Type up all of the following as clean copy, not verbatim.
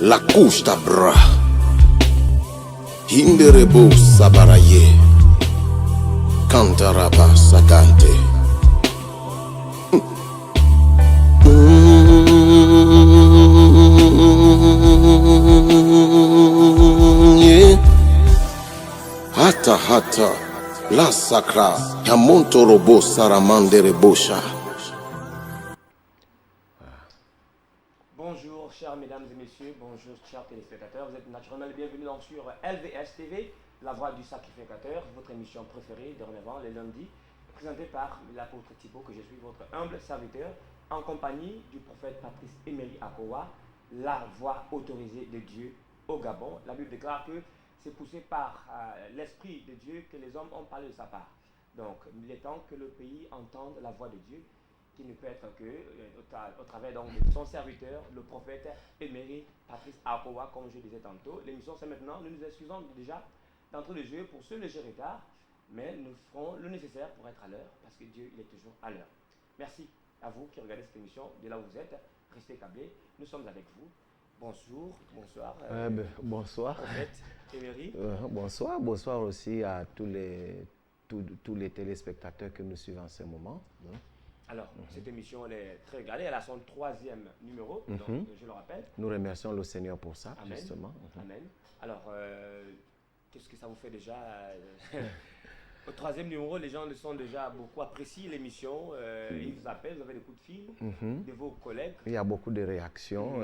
La couche d'abra. Hinderebo sabaraye. Kantaraba sakante. Yeah. Hata hata. La sacra. Yamonto robo saramandere bosha. Bonjour chers mesdames et messieurs, bonjour chers téléspectateurs, vous êtes naturellement les bienvenus donc sur LVS TV, la voix du sacrificateur, votre émission préférée dorénavant les lundis, présentée par l'apôtre Thibaut, que je suis votre humble serviteur, en compagnie du prophète Patrice Emery Akowa, la voix autorisée de Dieu au Gabon. La Bible déclare que c'est poussé par l'Esprit de Dieu que les hommes ont parlé de sa part. Donc il est temps que le pays entende la voix de Dieu, qui ne peut être que au travers donc, de son serviteur, le prophète Emery Patrice Akowa, comme je disais tantôt. L'émission c'est maintenant, nous nous excusons déjà d'entrée de jeu pour ce léger retard, mais nous ferons le nécessaire pour être à l'heure, parce que Dieu il est toujours à l'heure. Merci à vous qui regardez cette émission, de là où vous êtes, restez câblés, nous sommes avec vous. Bonjour, bonsoir. Bonsoir. Prophète Emery. Bonsoir aussi à tous les téléspectateurs que nous suivent en ce moment. Alors, cette émission elle est très regardée, elle a son 3e numéro, donc je le rappelle. Nous remercions le Seigneur pour ça, Amen. justement. Amen. Alors, qu'est-ce que ça vous fait déjà au 3e numéro, les gens le sont déjà beaucoup apprécié l'émission. Ils vous appellent, vous avez des coups de fil de vos collègues. Il y a beaucoup de réactions.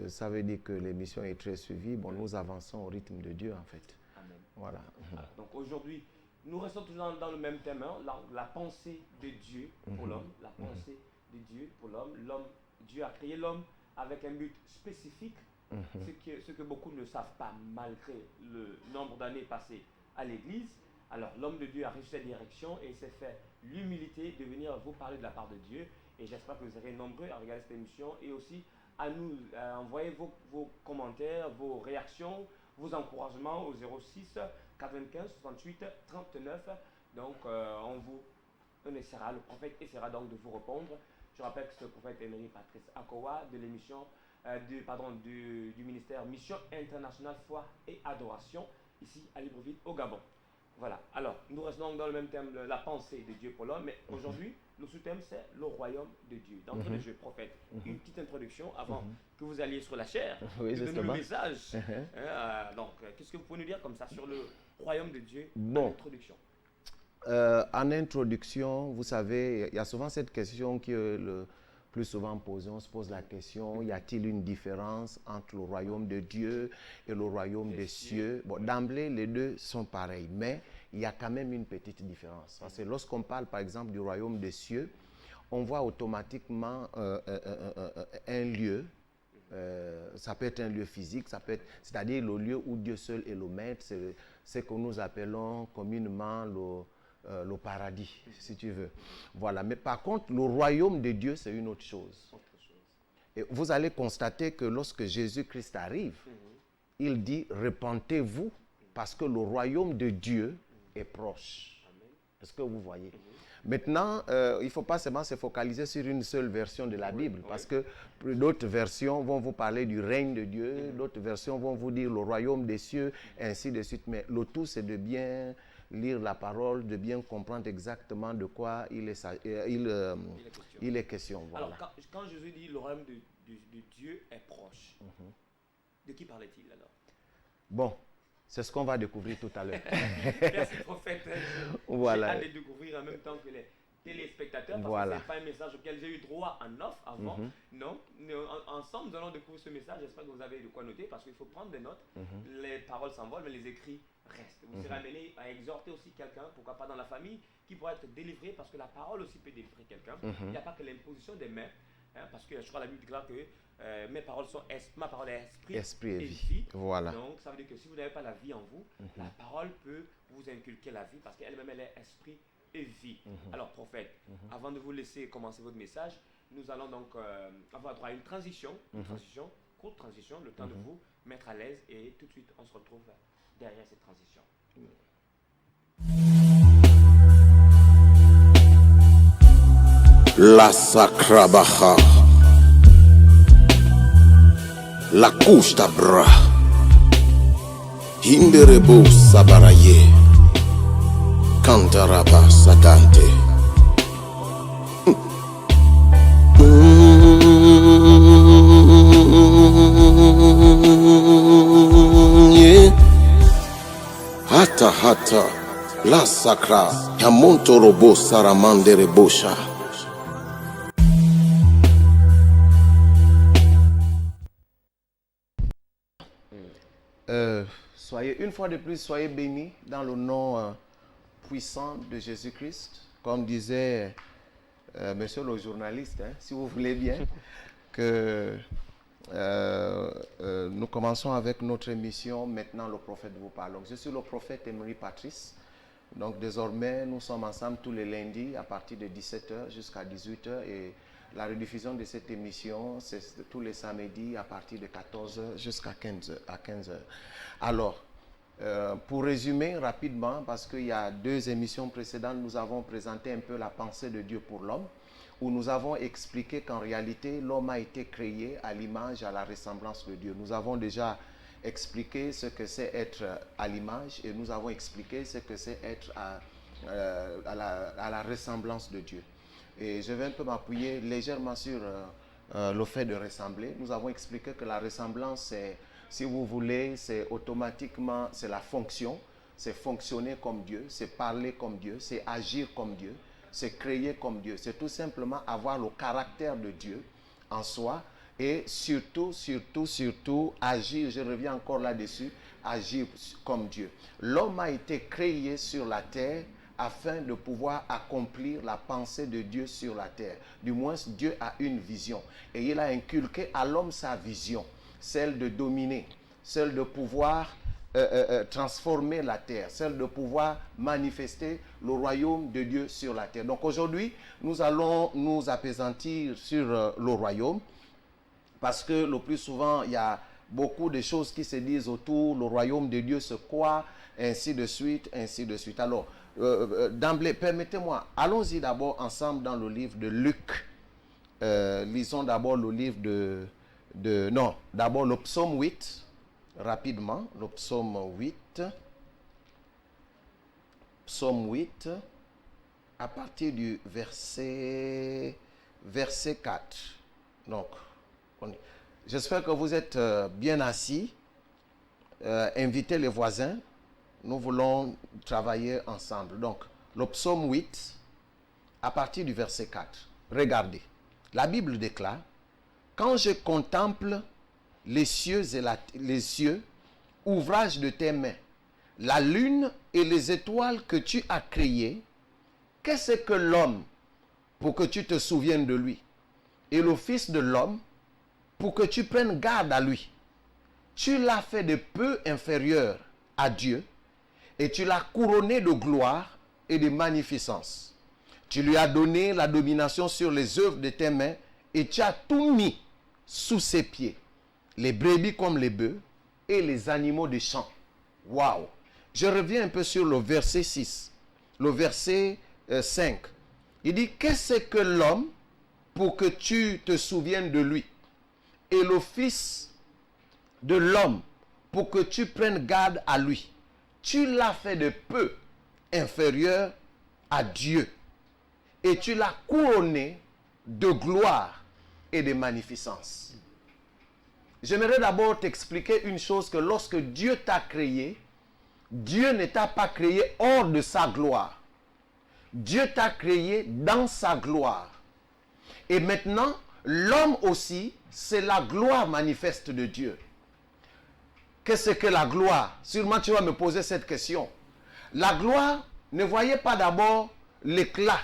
Ça veut dire que l'émission est très suivie. Bon, nous avançons au rythme de Dieu, en fait. Amen. Voilà. Alors, donc aujourd'hui, nous restons toujours dans le même thème, hein, la pensée de Dieu pour l'homme. La pensée de Dieu pour l'homme. Dieu a créé l'homme avec un but spécifique, ce que beaucoup ne savent pas malgré le nombre d'années passées à l'église. Alors l'homme de Dieu a reçu cette direction et s'est fait l'humilité de venir vous parler de la part de Dieu. Et j'espère que vous serez nombreux à regarder cette émission et aussi à nous envoyer vos commentaires, vos réactions, vos encouragements au 06 95 68 39. Donc le prophète essaiera donc de vous répondre. Je rappelle que c'est le prophète Emery Patrice Akowa de l'émission du ministère Mission Internationale Foi et Adoration ici à Libreville au Gabon. Voilà, alors nous restons dans le même thème de la pensée de Dieu pour l'homme, mais aujourd'hui le sous-thème c'est le royaume de Dieu. D'entrée de jeu, prophète, une petite introduction avant que vous alliez sur la chair, oui, donner le message. Donc, qu'est-ce que vous pouvez nous dire comme ça sur le royaume de Dieu en introduction? En introduction, vous savez, il y a souvent cette question qui est le plus souvent posée. On se pose la question, y a-t-il une différence entre le royaume de Dieu et le royaume des cieux? Bon, d'emblée, les deux sont pareils, mais il y a quand même une petite différence. Parce que lorsqu'on parle, par exemple, du royaume des cieux, on voit automatiquement un lieu. Ça peut être un lieu physique, c'est-à-dire le lieu où Dieu seul est le maître, c'est ce que nous appelons communément le paradis, si tu veux. Voilà. Mais par contre, le royaume de Dieu, c'est une autre chose. Et vous allez constater que lorsque Jésus-Christ arrive, il dit « Repentez-vous parce que le royaume de Dieu est proche. » Est-ce que vous voyez? Maintenant, il ne faut pas seulement se focaliser sur une seule version de la Bible, parce que d'autres versions vont vous parler du règne de Dieu, d'autres versions vont vous dire le royaume des cieux, ainsi de suite. Mais le tout, c'est de bien lire la parole, de bien comprendre exactement de quoi il est question. Voilà. Alors, quand Jésus dit le royaume de Dieu est proche, de qui parlait-il alors? Bon, c'est ce qu'on va découvrir tout à l'heure. Merci prophète. Voilà. J'ai hâte de découvrir en même temps que les téléspectateurs, parce voilà. que ce n'est pas un message auquel j'ai eu droit en off avant. Non, ensemble nous allons découvrir ce message. J'espère que vous avez de quoi noter, parce qu'il faut prendre des notes. Les paroles s'envolent, mais les écrits restent. Vous serez amené à exhorter aussi quelqu'un, pourquoi pas dans la famille, qui pourra être délivré, parce que la parole aussi peut délivrer quelqu'un. Il n'y a pas que l'imposition des mains, parce que je crois que la Bible déclare que ma parole est esprit et vie. Voilà. Donc ça veut dire que si vous n'avez pas la vie en vous, la parole peut vous inculquer la vie, parce qu'elle-même elle est esprit et vie. Alors prophète, avant de vous laisser commencer votre message, nous allons donc avoir droit à une transition, courte transition, le temps de vous mettre à l'aise, et tout de suite on se retrouve derrière cette transition. La Sacrabaha. La couche d'abra. Hinderebo sabaraye. Kantaraba sagante. Yeah. Hata hata. La sacra. Yamonto robo saramande rebosha. Soyez une fois de plus, soyez bénis dans le nom puissant de Jésus-Christ. Comme disait monsieur le journaliste, hein, si vous voulez bien, que nous commençons avec notre émission. Maintenant, le prophète vous parle. Donc, je suis le prophète Emery Patrice. Donc, désormais, nous sommes ensemble tous les lundis à partir de 17h jusqu'à 18h. Et la rediffusion de cette émission, c'est tous les samedis à partir de 14h jusqu'à 15h. Alors, pour résumer rapidement, parce qu'il y a 2 émissions précédentes, nous avons présenté un peu la pensée de Dieu pour l'homme, où nous avons expliqué qu'en réalité, l'homme a été créé à l'image, à la ressemblance de Dieu. Nous avons déjà expliqué ce que c'est être à l'image et nous avons expliqué ce que c'est être à la ressemblance de Dieu. Et je vais un peu m'appuyer légèrement sur le fait de ressembler. Nous avons expliqué que la ressemblance, c'est, si vous voulez, c'est automatiquement, c'est la fonction, c'est fonctionner comme Dieu, c'est parler comme Dieu, c'est agir comme Dieu, c'est créer comme Dieu. C'est tout simplement avoir le caractère de Dieu en soi et surtout agir, je reviens encore là-dessus, agir comme Dieu. L'homme a été créé sur la terre afin de pouvoir accomplir la pensée de Dieu sur la terre. Du moins, Dieu a une vision. Et il a inculqué à l'homme sa vision, celle de dominer, celle de pouvoir transformer la terre, celle de pouvoir manifester le royaume de Dieu sur la terre. Donc aujourd'hui, nous allons nous appesantir sur le royaume, parce que le plus souvent, il y a beaucoup de choses qui se disent autour, le royaume de Dieu, c'est quoi, ainsi de suite, ainsi de suite. Alors, d'emblée, permettez-moi, allons-y d'abord ensemble dans le livre de Luc. Lisons d'abord le livre d'abord le psaume 8, rapidement, le psaume 8. Psaume 8, à partir du verset 4. Donc, j'espère que vous êtes bien assis. Invitez les voisins. Nous voulons travailler ensemble. Donc, le psaume 8, à partir du verset 4. Regardez. La Bible déclare: quand je contemple les cieux, ouvrage de tes mains, la lune et les étoiles que tu as créées, qu'est-ce que l'homme pour que tu te souviennes de lui? Et le Fils de l'homme pour que tu prennes garde à lui. Tu l'as fait de peu inférieur à Dieu et tu l'as couronné de gloire et de magnificence. Tu lui as donné la domination sur les œuvres de tes mains et tu as tout mis sous ses pieds, les brebis comme les bœufs et les animaux des champs. Waouh! Je reviens un peu sur le verset 6, le verset 5. Il dit: qu'est-ce que l'homme pour que tu te souviennes de lui, et le Fils de l'homme pour que tu prennes garde à lui? Tu l'as fait de peu inférieur à Dieu et tu l'as couronné de gloire et de magnificence. J'aimerais d'abord t'expliquer une chose, que lorsque Dieu t'a créé, Dieu ne t'a pas créé hors de sa gloire. Dieu t'a créé dans sa gloire. Et maintenant, l'homme aussi, c'est la gloire manifeste de Dieu. Qu'est-ce que la gloire? Sûrement tu vas me poser cette question. La gloire, ne voyez pas d'abord l'éclat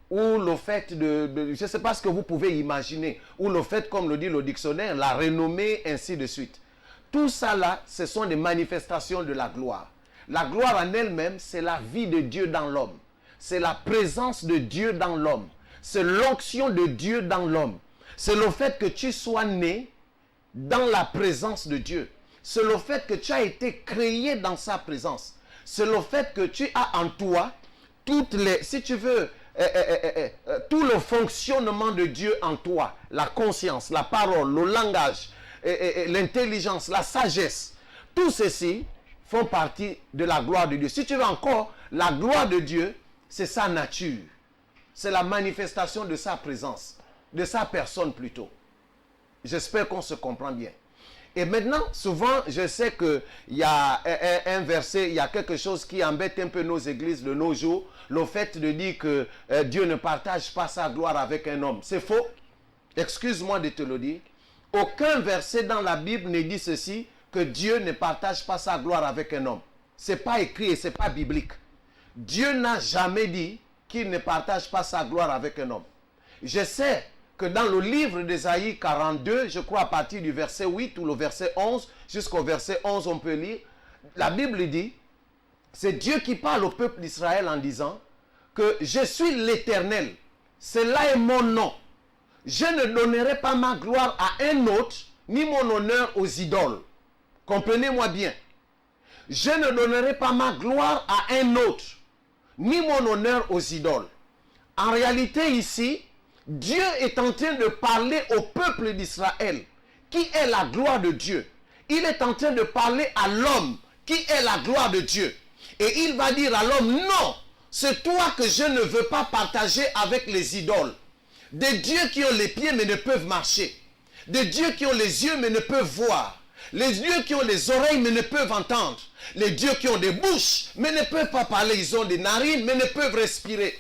ou le fait je ne sais pas ce que vous pouvez imaginer, ou le fait, comme le dit le dictionnaire, la renommée, ainsi de suite. Tout ça là, ce sont des manifestations de la gloire. La gloire en elle-même, c'est la vie de Dieu dans l'homme. C'est la présence de Dieu dans l'homme. C'est l'onction de Dieu dans l'homme. C'est le fait que tu sois né dans la présence de Dieu. C'est le fait que tu as été créé dans sa présence. C'est le fait que tu as en toi toutes les, si tu veux, tout le fonctionnement de Dieu en toi. La conscience, la parole, le langage, l'intelligence, la sagesse, tout ceci font partie de la gloire de Dieu. Si tu veux encore, la gloire de Dieu, c'est sa nature. C'est la manifestation de sa présence, de sa personne plutôt. J'espère qu'on se comprend bien. Et maintenant, souvent, je sais qu'il y a un verset, il y a quelque chose qui embête un peu nos églises de nos jours, le fait de dire que Dieu ne partage pas sa gloire avec un homme. C'est faux. Excuse-moi de te le dire. Aucun verset dans la Bible ne dit ceci, que Dieu ne partage pas sa gloire avec un homme. Ce n'est pas écrit et ce n'est pas biblique. Dieu n'a jamais dit qu'il ne partage pas sa gloire avec un homme. Je sais que dans le livre d'Ésaïe 42, je crois à partir du verset 8 ou le verset 11, jusqu'au verset 11 on peut lire, la Bible dit, c'est Dieu qui parle au peuple d'Israël en disant que je suis l'Éternel, cela est mon nom. Je ne donnerai pas ma gloire à un autre, ni mon honneur aux idoles. Comprenez-moi bien. Je ne donnerai pas ma gloire à un autre, ni mon honneur aux idoles. En réalité ici, Dieu est en train de parler au peuple d'Israël, qui est la gloire de Dieu. Il est en train de parler à l'homme, qui est la gloire de Dieu. Et il va dire à l'homme, non, c'est toi que je ne veux pas partager avec les idoles. Des dieux qui ont les pieds mais ne peuvent marcher. Des dieux qui ont les yeux mais ne peuvent voir. Les dieux qui ont les oreilles mais ne peuvent entendre. Les dieux qui ont des bouches mais ne peuvent pas parler. Ils ont des narines mais ne peuvent respirer.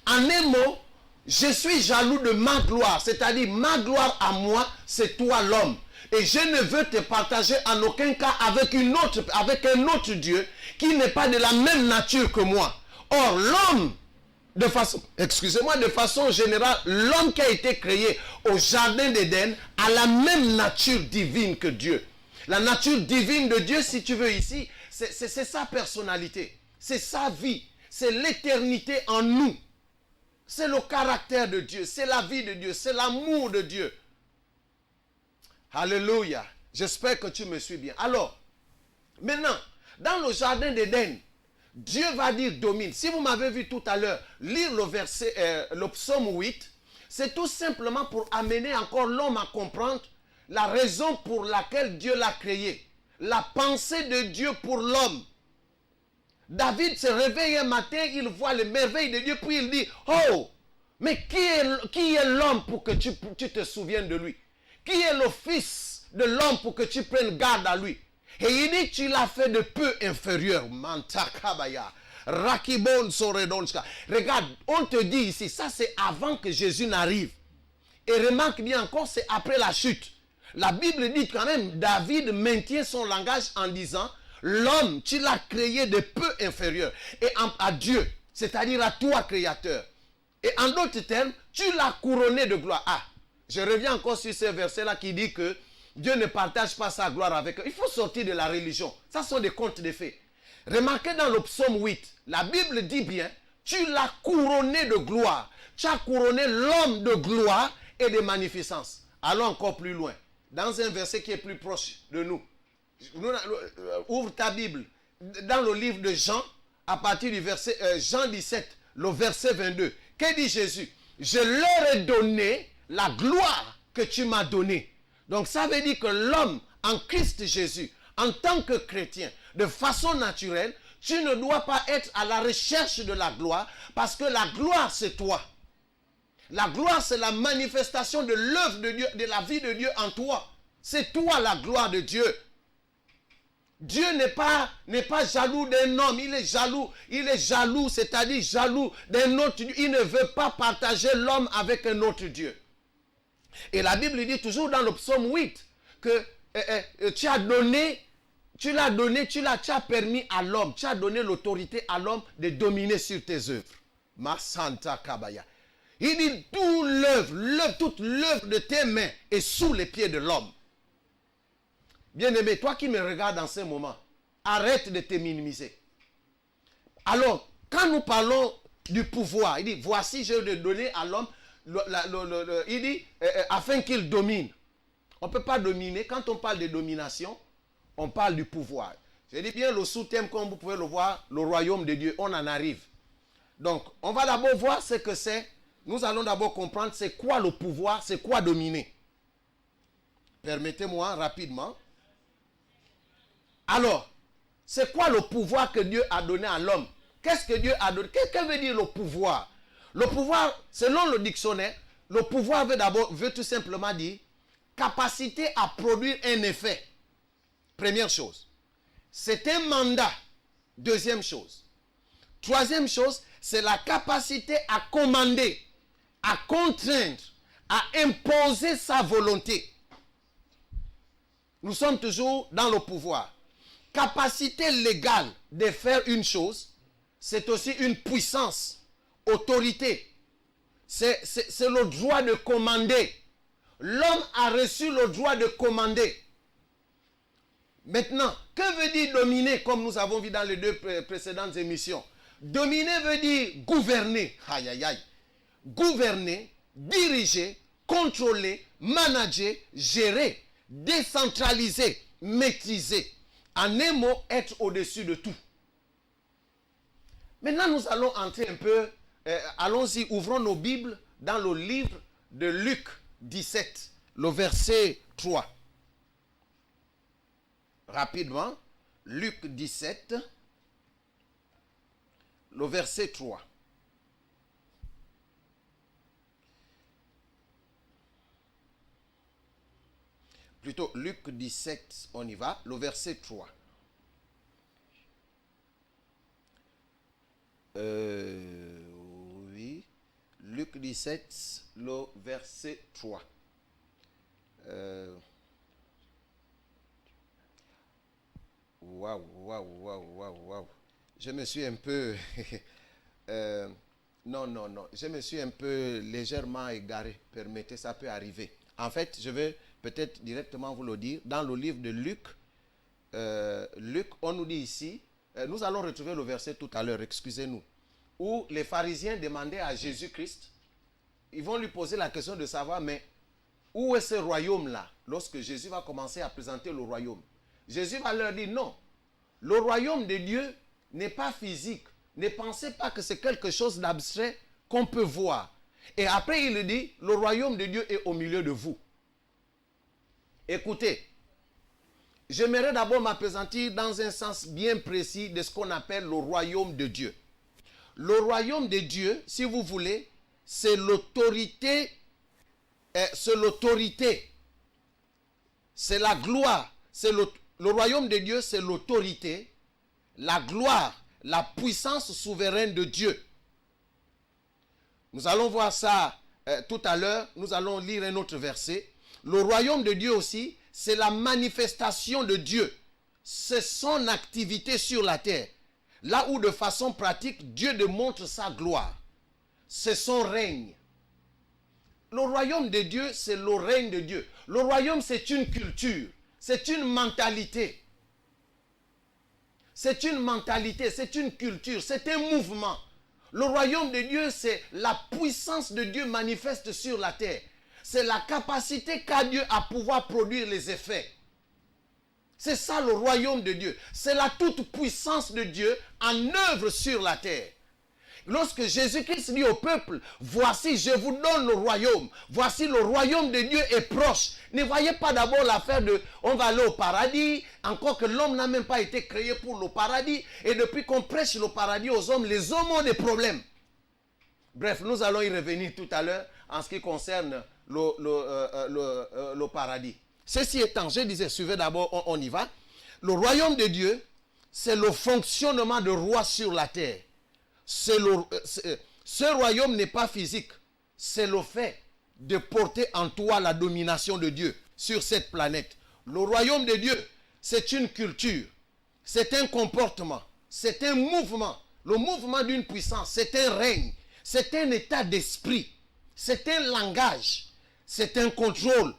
En un mot, je suis jaloux de ma gloire. C'est-à-dire ma gloire à moi, c'est toi l'homme. Et je ne veux te partager en aucun cas avec un autre Dieu qui n'est pas de la même nature que moi. Or, l'homme, de façon générale, l'homme qui a été créé au jardin d'Éden a la même nature divine que Dieu. La nature divine de Dieu, si tu veux ici, c'est sa personnalité, c'est sa vie, c'est l'éternité en nous. C'est le caractère de Dieu, c'est la vie de Dieu, c'est l'amour de Dieu. Alléluia. J'espère que tu me suis bien. Alors, maintenant, dans le jardin d'Éden, Dieu va dire domine. Si vous m'avez vu tout à l'heure lire le psaume 8, c'est tout simplement pour amener encore l'homme à comprendre la raison pour laquelle Dieu l'a créé. La pensée de Dieu pour l'homme. David se réveille un matin, il voit les merveilles de Dieu, puis il dit, oh, mais qui est l'homme pour que tu te souviennes de lui? Qui est le fils de l'homme pour que tu prennes garde à lui? Et il dit, tu l'as fait de peu inférieur. Mantakabaya. Rakibon soredonska. Regarde, on te dit ici, ça c'est avant que Jésus n'arrive. Et remarque bien encore, c'est après la chute. La Bible dit quand même, David maintient son langage en disant, l'homme, tu l'as créé de peu inférieur. Et à Dieu, c'est-à-dire à toi, créateur. Et en d'autres termes, tu l'as couronné de gloire. Ah, je reviens encore sur ce verset-là qui dit que Dieu ne partage pas sa gloire avec eux. Il faut sortir de la religion. Ça sont des contes de fées. Remarquez dans le psaume 8, la Bible dit bien, tu l'as couronné de gloire. Tu as couronné l'homme de gloire et de magnificence. Allons encore plus loin. Dans un verset qui est plus proche de nous. Ouvre ta Bible. Dans le livre de Jean, à partir du verset Jean 17, le verset 22. Que dit Jésus? Je leur ai donné la gloire que tu m'as donnée. Donc ça veut dire que l'homme en Christ Jésus, en tant que chrétien, de façon naturelle, tu ne dois pas être à la recherche de la gloire, parce que la gloire c'est toi. La gloire c'est la manifestation de l'œuvre de Dieu, de la vie de Dieu en toi. C'est toi la gloire de Dieu. Dieu n'est pas jaloux d'un homme, il est jaloux, c'est-à-dire jaloux d'un autre Dieu. Il ne veut pas partager l'homme avec un autre Dieu. Et la Bible dit toujours dans le psaume 8 que tu as permis à l'homme, tu as donné l'autorité à l'homme de dominer sur tes œuvres. Ma Santa Kabaya. Il dit toute l'œuvre de tes mains est sous les pieds de l'homme. Bien-aimé, toi qui me regardes en ce moment, arrête de te minimiser. Alors, quand nous parlons du pouvoir, il dit, voici, je vais donner à l'homme, il dit, afin qu'il domine. On ne peut pas dominer. Quand on parle de domination, on parle du pouvoir. Je dis bien le sous-thème, comme vous pouvez le voir, le royaume de Dieu, on en arrive. Donc, on va d'abord voir ce que c'est. Nous allons d'abord comprendre c'est quoi le pouvoir, c'est quoi dominer. Permettez-moi rapidement. Alors, c'est quoi le pouvoir que Dieu a donné à l'homme? Qu'est-ce que Dieu a donné? Qu'est-ce que veut dire le pouvoir? Le pouvoir, selon le dictionnaire, le pouvoir veut tout simplement dire capacité à produire un effet. Première chose. C'est un mandat. Deuxième chose. Troisième chose, c'est la capacité à commander, à contraindre, à imposer sa volonté. Nous sommes toujours dans le pouvoir. Capacité légale de faire une chose, c'est aussi une puissance, autorité. C'est le droit de commander. L'homme a reçu le droit de commander. Maintenant, que veut dire dominer, comme nous avons vu dans les deux précédentes émissions? Dominer veut dire gouverner. Aïe, aïe, aïe. Gouverner, diriger, contrôler, manager, gérer, décentraliser, maîtriser. En un mot, être au-dessus de tout. Maintenant, nous allons entrer un peu, allons-y, ouvrons nos Bibles dans le livre de Luc 17, le verset 3. Rapidement, Luc 17, le verset 3. Plutôt, Luc 17, on y va, le verset 3. Oui, Luc 17, le verset 3. Waouh. Je me suis un peu... non. Je me suis un peu légèrement égaré. Permettez, ça peut arriver. En fait, je vais peut-être directement vous le dire. Dans le livre de Luc, on nous dit ici, nous allons retrouver le verset tout à l'heure, excusez-nous, où les pharisiens demandaient à Jésus-Christ, ils vont lui poser la question de savoir, mais où est ce royaume-là, lorsque Jésus va commencer à présenter le royaume? Jésus va leur dire non, le royaume de Dieu n'est pas physique. Ne pensez pas que c'est quelque chose d'abstrait qu'on peut voir. Et après il dit, le royaume de Dieu est au milieu de vous. Écoutez, j'aimerais d'abord m'appesantir dans un sens bien précis de ce qu'on appelle le royaume de Dieu. Le royaume de Dieu, si vous voulez, c'est l'autorité, c'est la gloire, le royaume de Dieu, c'est l'autorité, la gloire, la puissance souveraine de Dieu. Nous allons voir ça tout à l'heure. Nous allons lire un autre verset. Le royaume de Dieu aussi, c'est la manifestation de Dieu. C'est son activité sur la terre. Là où de façon pratique, Dieu démontre sa gloire. C'est son règne. Le royaume de Dieu, c'est le règne de Dieu. Le royaume, c'est une culture. C'est une mentalité. C'est une mentalité, c'est une culture, c'est un mouvement. Le royaume de Dieu, c'est la puissance de Dieu manifeste sur la terre. C'est la capacité qu'a Dieu à pouvoir produire les effets. C'est ça le royaume de Dieu. C'est la toute-puissance de Dieu en œuvre sur la terre. Lorsque Jésus-Christ dit au peuple, voici, je vous donne le royaume. Voici, le royaume de Dieu est proche. Ne voyez pas d'abord l'affaire de, on va aller au paradis, encore que l'homme n'a même pas été créé pour le paradis. Et depuis qu'on prêche le paradis aux hommes, les hommes ont des problèmes. Bref, nous allons y revenir tout à l'heure en ce qui concerne le paradis. Ceci étant, je disais, suivez d'abord, on y va. Le royaume de Dieu, c'est le fonctionnement de roi sur la terre. Ce royaume n'est pas physique. C'est le fait de porter en toi la domination de Dieu sur cette planète. Le royaume de Dieu, c'est une culture. C'est un comportement. C'est un mouvement. Le mouvement d'une puissance. C'est un règne. C'est un état d'esprit. C'est un langage. C'est un contrôle.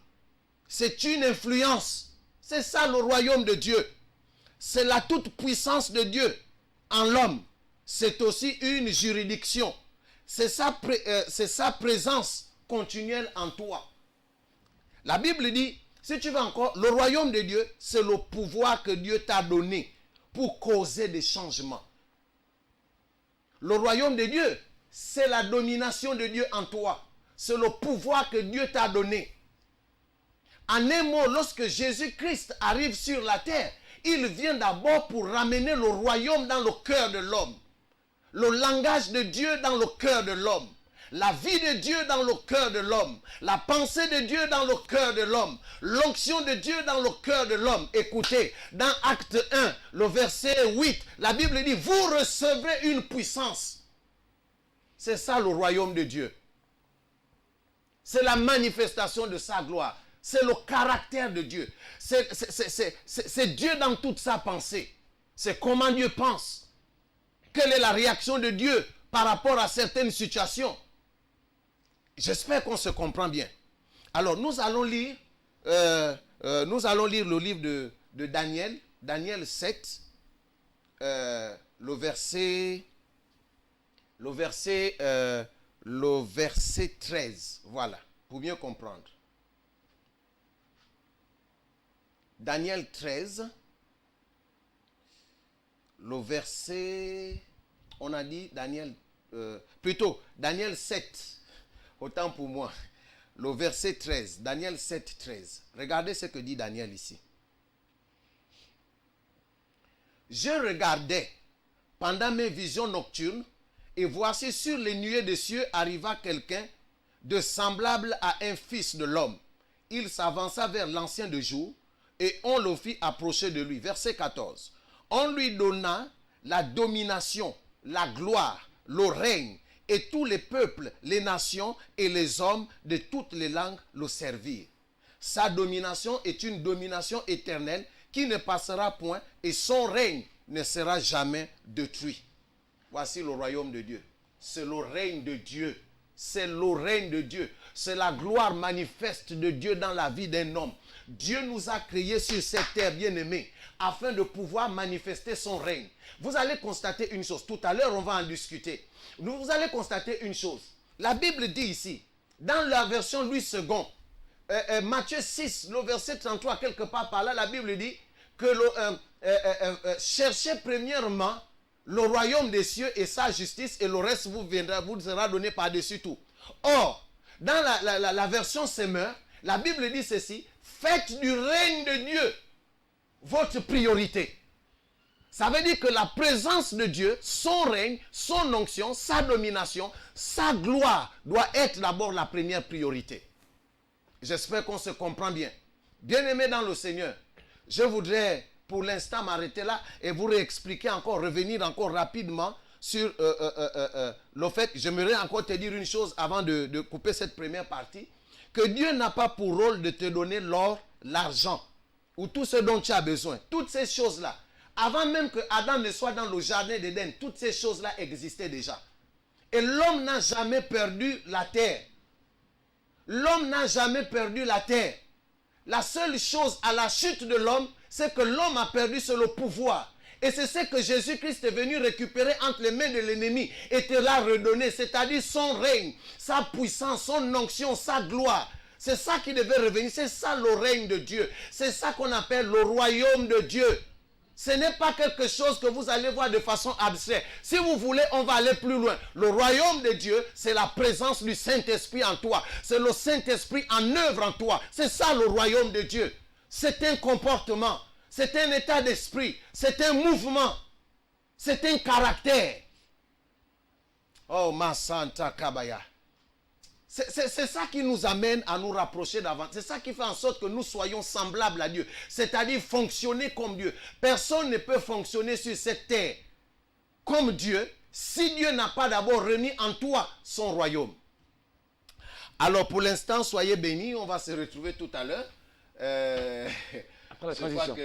C'est une influence. C'est ça le royaume de Dieu. C'est la toute-puissance de Dieu en l'homme. C'est aussi une juridiction. C'est sa présence continuelle en toi. La Bible dit, si tu veux encore, le royaume de Dieu, c'est le pouvoir que Dieu t'a donné pour causer des changements. Le royaume de Dieu, c'est la domination de Dieu en toi. C'est le pouvoir que Dieu t'a donné. En un mot, lorsque Jésus-Christ arrive sur la terre, il vient d'abord pour ramener le royaume dans le cœur de l'homme. Le langage de Dieu dans le cœur de l'homme. La vie de Dieu dans le cœur de l'homme. La pensée de Dieu dans le cœur de l'homme. L'onction de Dieu dans le cœur de l'homme. Écoutez, dans Acte 1, le verset 8, la Bible dit, vous recevrez une puissance. C'est ça le royaume de Dieu. C'est la manifestation de sa gloire. C'est le caractère de Dieu. C'est Dieu dans toute sa pensée. C'est comment Dieu pense. Quelle est la réaction de Dieu par rapport à certaines situations. J'espère qu'on se comprend bien. Alors, nous allons lire le livre de Daniel, Daniel 7, le verset 13. Voilà, pour mieux comprendre. Daniel 13, le verset, on a dit Daniel 7, autant pour moi, le verset 13, Daniel 7, 13. Regardez ce que dit Daniel ici. Je regardais pendant mes visions nocturnes, et voici sur les nuées des cieux arriva quelqu'un de semblable à un fils de l'homme. Il s'avança vers l'ancien de jour, et on le fit approcher de lui. Verset 14. On lui donna la domination, la gloire, le règne, et tous les peuples, les nations et les hommes de toutes les langues le servirent. Sa domination est une domination éternelle qui ne passera point, et son règne ne sera jamais détruit. Voici le royaume de Dieu. C'est le règne de Dieu. C'est le règne de Dieu. C'est la gloire manifeste de Dieu dans la vie d'un homme. Dieu nous a créés sur cette terre, bien-aimés, afin de pouvoir manifester son règne. Vous allez constater une chose. Tout à l'heure, on va en discuter. Vous allez constater une chose. La Bible dit ici, dans la version Louis II, Matthieu 6, le verset 33, quelque part par là, la Bible dit que cherchez premièrement le royaume des cieux et sa justice, et le reste vous sera donné par-dessus tout. Or, dans la version Semeur, la Bible dit ceci, faites du règne de Dieu votre priorité. Ça veut dire que la présence de Dieu, son règne, son onction, sa domination, sa gloire doit être d'abord la première priorité. J'espère qu'on se comprend bien. Bien-aimés dans le Seigneur, je voudrais pour l'instant m'arrêter là et vous réexpliquer encore, revenir encore rapidement sur le fait, j'aimerais encore te dire une chose avant de couper cette première partie, que Dieu n'a pas pour rôle de te donner l'or, l'argent ou tout ce dont tu as besoin. Toutes ces choses-là, avant même que Adam ne soit dans le jardin d'Éden, toutes ces choses-là existaient déjà. Et l'homme n'a jamais perdu la terre. L'homme n'a jamais perdu la terre. La seule chose à la chute de l'homme, c'est que l'homme a perdu c'est le pouvoir. Et c'est ce que Jésus-Christ est venu récupérer entre les mains de l'ennemi et te l'a redonné, c'est-à-dire son règne, sa puissance, son onction, sa gloire. C'est ça qui devait revenir, c'est ça le règne de Dieu. C'est ça qu'on appelle le royaume de Dieu. Ce n'est pas quelque chose que vous allez voir de façon abstraite. Si vous voulez, on va aller plus loin. Le royaume de Dieu, c'est la présence du Saint-Esprit en toi. C'est le Saint-Esprit en œuvre en toi. C'est ça le royaume de Dieu. C'est un comportement. C'est un état d'esprit. C'est un mouvement. C'est un caractère. Oh, ma Santa Kabaya. C'est ça qui nous amène à nous rapprocher d'avant. C'est ça qui fait en sorte que nous soyons semblables à Dieu. C'est-à-dire fonctionner comme Dieu. Personne ne peut fonctionner sur cette terre comme Dieu si Dieu n'a pas d'abord remis en toi son royaume. Alors pour l'instant, soyez bénis. On va se retrouver tout à l'heure. Après la transition.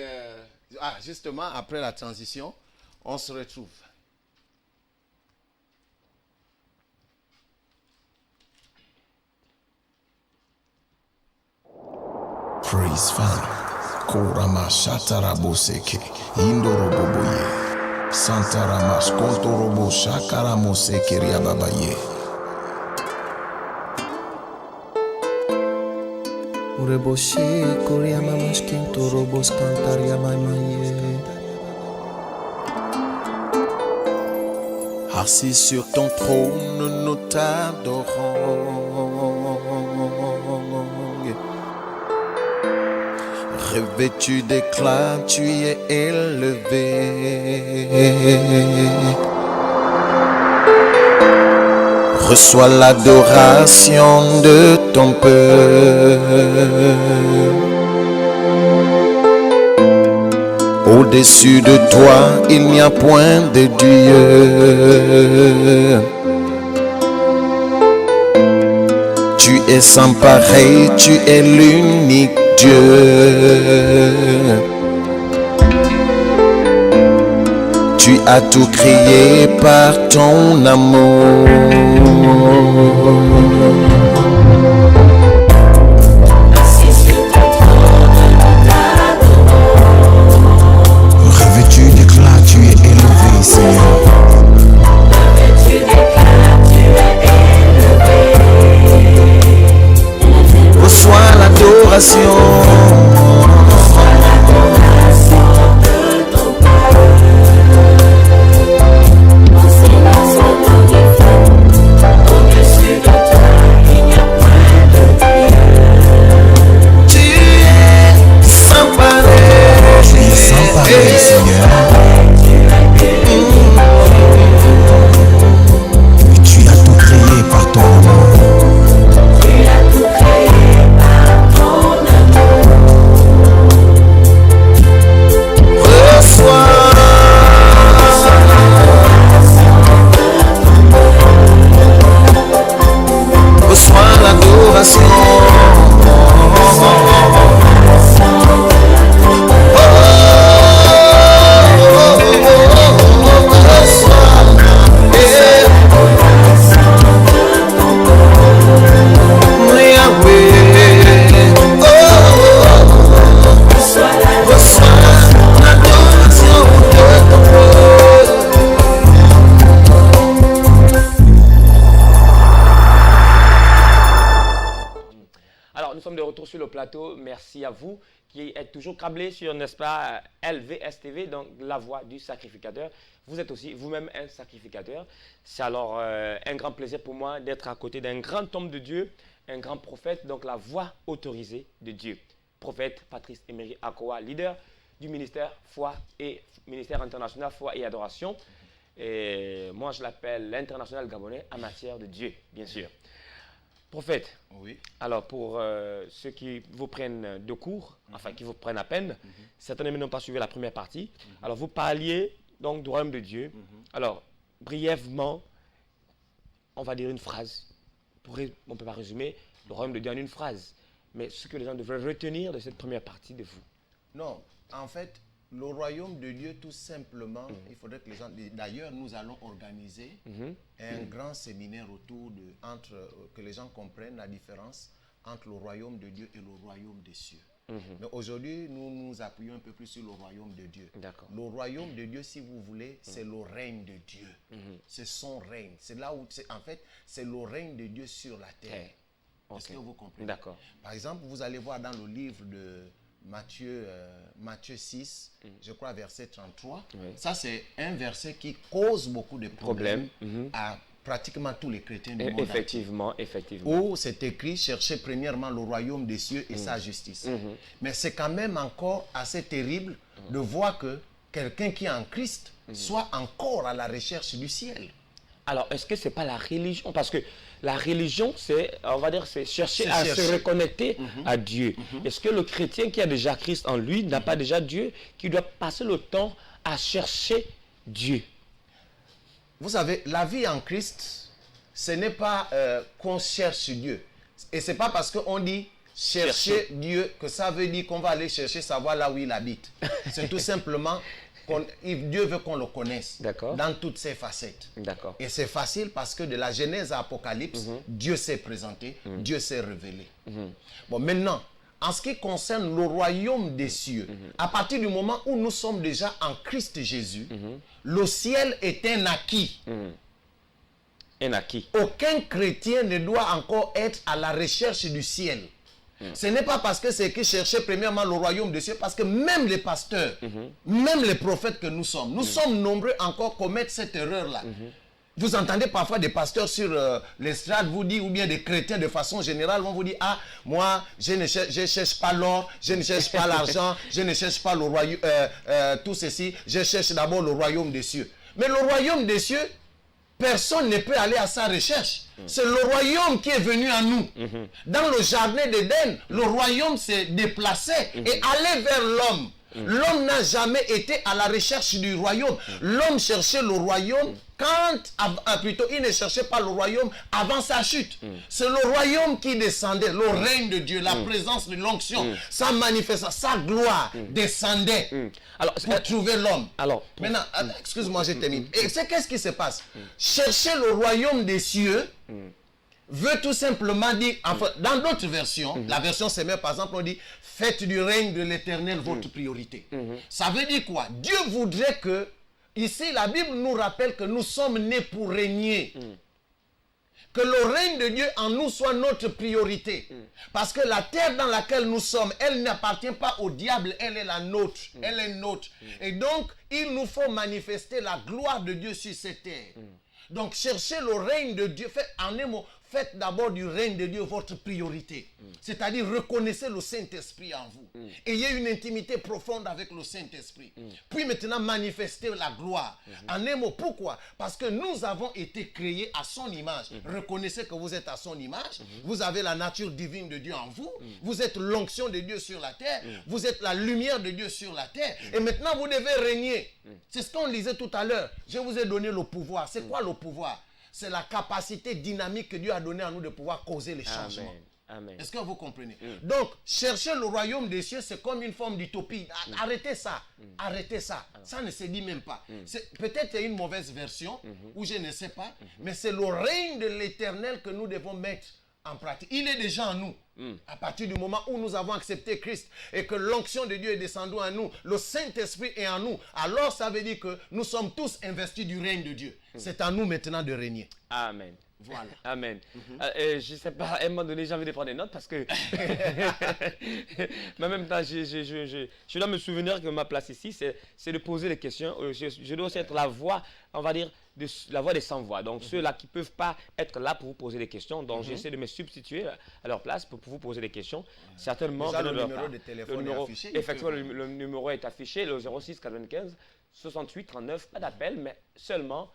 Justement, après la transition, on se retrouve. Praise fan. Korama Shatara Seke. Indoroboboye. Santaramas Kontorobo Shakaramo Seke Riababaye. Ureboshi Koryama Mashkinto Robos Kantaria Mamaye. Assis sur ton trône, nous t'adorons. Revêtu d'éclat, tu es élevé. Reçois l'adoration de ton peuple. Au-dessus de toi, il n'y a point de Dieu. Tu es sans pareil, tu es l'unique Dieu. Tu as tout créé par ton amour. Revêtu d'éclat, tu es élevé, Seigneur. Revêtu d'éclat, tu es élevé. Reçois l'adoration. Merci à vous qui êtes toujours câblés sur, n'est-ce pas, LVS-TV, donc la voix du sacrificateur. Vous êtes aussi vous-même un sacrificateur. C'est alors un grand plaisir pour moi d'être à côté d'un grand homme de Dieu, un grand prophète, donc la voix autorisée de Dieu. Prophète Patrice Emery Akowa, leader du ministère Foi et ministère international Foi et Adoration. Et moi, je l'appelle l'international gabonais en matière de Dieu, bien sûr. Prophète, Oui. alors pour ceux qui vous prennent de court, enfin qui vous prennent à peine, certainement n'ont pas suivi la première partie. Alors vous parliez donc du royaume de Dieu. Alors brièvement, on va dire une phrase. On ne peut pas résumer le royaume de Dieu en une phrase. Mais ce que les gens devraient retenir de cette première partie de vous. Non, en fait, le royaume de Dieu, tout simplement, il faudrait que les gens... D'ailleurs, nous allons organiser un grand séminaire autour de... que les gens comprennent la différence entre le royaume de Dieu et le royaume des cieux. Mais aujourd'hui, nous nous appuyons un peu plus sur le royaume de Dieu. Le royaume de Dieu, si vous voulez, c'est le règne de Dieu. C'est son règne. C'est là où, en fait, c'est le règne de Dieu sur la terre. Est-ce que vous comprenez? D'accord. Par exemple, vous allez voir dans le livre de Matthieu 6, je crois verset 33. Oui. Ça, c'est un verset qui cause beaucoup de problèmes à pratiquement tous les chrétiens du monde. Effectivement. Où c'est écrit, cherchez premièrement le royaume des cieux et sa justice. Mais c'est quand même encore assez terrible de voir que quelqu'un qui est en Christ soit encore à la recherche du ciel. Alors, est-ce que ce n'est pas la religion? Parce que la religion, c'est, on va dire, c'est chercher à se reconnecter à Dieu. Est-ce que le chrétien qui a déjà Christ en lui n'a pas déjà Dieu, qui doit passer le temps à chercher Dieu? Vous savez, la vie en Christ, ce n'est pas qu'on cherche Dieu. Et ce n'est pas parce qu'on dit chercher Dieu que ça veut dire qu'on va aller chercher savoir là où il habite. C'est tout simplement... Dieu veut qu'on le connaisse dans toutes ses facettes. Et c'est facile parce que de la Genèse à Apocalypse, Dieu s'est présenté, Dieu s'est révélé. Bon, maintenant, en ce qui concerne le royaume des cieux, à partir du moment où nous sommes déjà en Christ Jésus, le ciel est un acquis. Un acquis. Aucun chrétien ne doit encore être à la recherche du ciel. Ce n'est pas parce que c'est écrit chercher premièrement le royaume des cieux, parce que même les pasteurs, même les prophètes que nous sommes nombreux encore à commettre cette erreur-là. Vous entendez parfois des pasteurs sur l'estrade vous dire, ou bien des chrétiens de façon générale vont vous dire, ah, moi, je ne cherche pas l'or, je ne cherche pas l'argent, je ne cherche pas le royaume, tout ceci, je cherche d'abord le royaume des cieux. Mais le royaume des cieux, personne ne peut aller à sa recherche. C'est le royaume qui est venu à nous. Dans le jardin d'Éden, le royaume s'est déplacé et allait vers l'homme. L'homme n'a jamais été à la recherche du royaume. L'homme cherchait le royaume plutôt, il ne cherchait pas le royaume avant sa chute. C'est le royaume qui descendait, le règne de Dieu, la présence de l'onction, sa manifestation, sa gloire descendait pour trouver l'homme. Alors, maintenant, excuse-moi, je termine. Et c'est qu'est-ce qui se passe? Chercher le royaume des cieux veut tout simplement dire, enfin, dans d'autres versions, la version Semeur par exemple, on dit, faites du règne de l'Éternel votre priorité. Ça veut dire quoi? Dieu voudrait que, ici la Bible nous rappelle que nous sommes nés pour régner. Que le règne de Dieu en nous soit notre priorité. Parce que la terre dans laquelle nous sommes, elle n'appartient pas au diable, elle est la nôtre. Elle est nôtre. Et donc, il nous faut manifester la gloire de Dieu sur cette terre. Donc, cherchez le règne de Dieu. En un mot, faites d'abord du règne de Dieu votre priorité. C'est-à-dire, reconnaissez le Saint-Esprit en vous. Ayez une intimité profonde avec le Saint-Esprit. Puis maintenant, manifestez la gloire. En un mot, pourquoi? Parce que nous avons été créés à son image. Reconnaissez que vous êtes à son image. Vous avez la nature divine de Dieu en vous. Vous êtes l'onction de Dieu sur la terre. Vous êtes la lumière de Dieu sur la terre. Et maintenant, vous devez régner. C'est ce qu'on disait tout à l'heure. Je vous ai donné le pouvoir. C'est quoi le pouvoir? C'est la capacité dynamique que Dieu a donnée à nous de pouvoir causer les changements. Amen. Est-ce que vous comprenez? Donc, chercher le royaume des cieux, c'est comme une forme d'utopie. Arrêtez ça. Arrêtez ça. Ça ne se dit même pas. Peut-être c'est une mauvaise version, ou je ne sais pas, mais c'est le règne de l'Éternel que nous devons mettre en pratique. Il est déjà en nous. À partir du moment où nous avons accepté Christ et que l'onction de Dieu est descendue en nous, le Saint-Esprit est en nous, alors ça veut dire que nous sommes tous investis du règne de Dieu. C'est à nous maintenant de régner. Amen. Voilà. Amen. Je ne sais pas, à un moment donné, j'ai envie de prendre des notes parce que... Mais en même temps, je dois me souvenir que ma place ici, c'est de poser des questions. Je dois aussi être la voix, on va dire, la voix des sans-voix. Donc, ceux-là qui ne peuvent pas être là pour vous poser des questions. Donc, j'essaie de me substituer à leur place pour vous poser des questions. Certainement... Déjà, le numéro de téléphone est affiché. Effectivement, le numéro est affiché, le 06 95 68 39. Pas d'appel, mais seulement